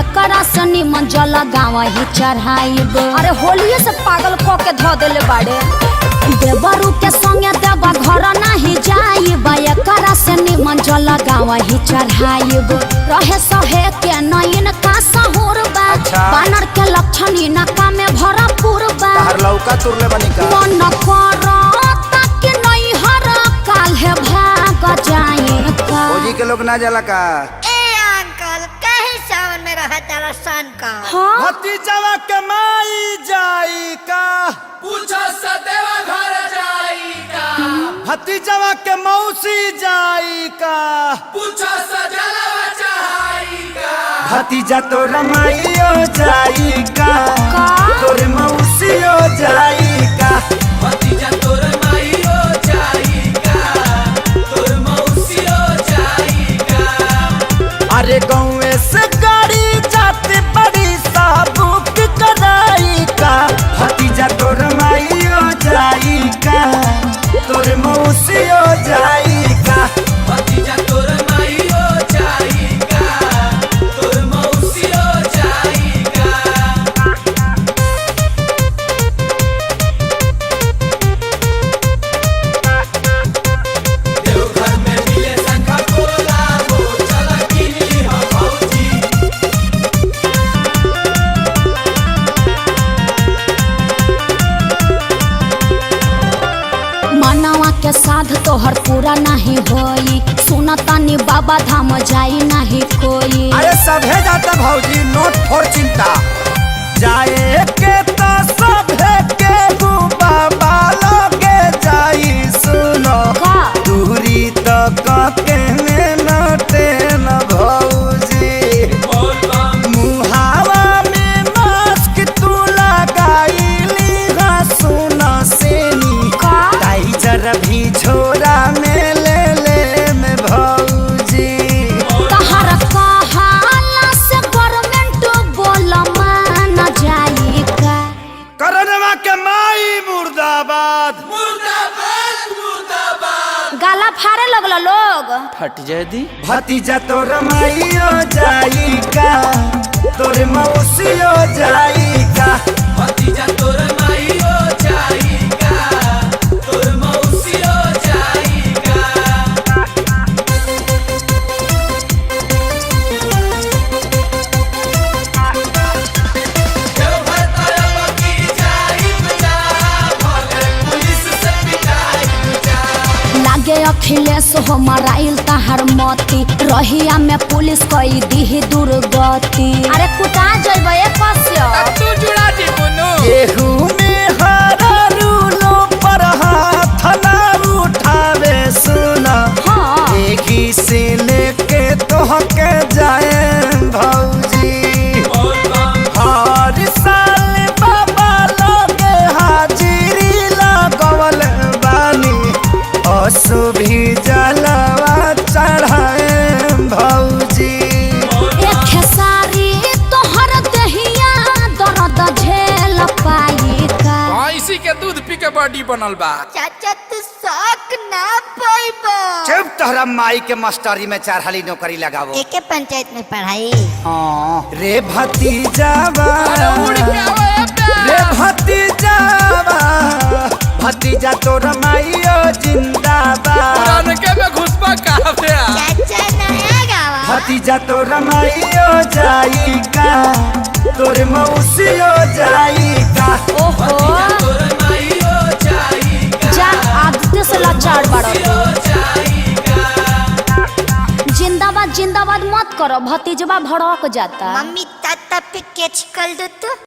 एकरा से निमन जल गाँव ही चढ़ाइब। अरे होलिये से पागल क के धो देले बाड़े। देवरू के संगे देवा घर नहीं जाइब, एकरा से निमन जल गाँव ही चढ़ाइब। रहे सहे के नयन का सहूर बा, बानर के लक्षण इनका में भरपूर बा। तार लौका तुरले बनी का मन करो ताकि नहीं हर काल है भाग जाए का। फौजी के लोग ना जाला का। सावन में रहा तेरा सन का भतीजवा के माई जाई का, पूछो सदेवा घर जाई का। भतीजवा के मौसी जाई का, पूछो सजलवा चढ़ाई का। भतीजा तो रमाइयो जाई का, तोर मौसियो जाई का। भतीजा तोर माईयो जाई का, तोर मौसियो जाई का। अरे गाँव से गाड़ी जाते बड़ी साबुक कराई का, भतीजा तोर माइयो जाई का, तोर मौसियो जाई का। भतीजा तोर माईयो जाई का, तोर मौसियो जाई का। देवघर में मिले शंखा पोला हो, चला किनी हो भौजी। मनवा के साध तोहर पूरा नहीं होई, सुनतानी बाबा धाम जाई नहीं कोई। अरे सभे जाता भौजी, नोट फोर चिंता जाए के तो सभे के बाबा लोगे जाई। सुनो का दूरी तो के नटे न भौजी, मुहावा में मास्क तू लगाईली हा। सुनो सेनी का टाइजर भी छोरा में ले में भौजी। तहर कहाला से गवर्नमेंट बोल मान जाई का। करनवा के माई मुर्दाबाद। मुर्दाबाद मुर्दाबाद। गाला फाड़े लगल लोग। फट जाए दी। भतीजा तोर माइयो जाई का, तोर मौसियो जाई का। भतीजा तोर माईयो जाई का, तोर मौसियो जाई का। देवघर तरफ की जाई बजा, भले पुलिस से पिटाई जा। लागे अखिलेश हो मराइल तहर मती, रहिया में पुलिस कई दी दुर्गति। अरे कुटा जइब कस्य तू जुड़ा दी बुनु। केहू में हरा रूलो पर हाथ ना उठावे। सुना हाँ एही से लेके तोहके जाए भौजी। हर साल बाबा लोगे हाजिरी लगवल बानी, असु भी जलवा चढ़ाए भौजी। एक सारी तोहर दहिया दर्द झेल पाई का। इसी के दूध पी के बॉडी बनल बा। चाचा तू शौक ना पाइबो। चुप तोहरा माई के मास्टरी में 4 हाली नौकरी लगावो। एके पंचायत में पढ़ाई। हाँ रे भतीजावा, उड़ के आवे रे भतीजावा, भतीजा तोर माइयो जिंदाबाद। पुरान के में घुसपा काफे। चाचा नया गावा। भतीजा तोर माइयो जाई का, तोर मौसियो जाई का। ओहो तोर माईयो जाई का, जा आदित्य से लाचार बाड़ो। जाई का। जिंदाबाद जिंदाबाद मत करो, भतीजवा भड़क जाता। मम्मी ताता पे कैच कर दो तो।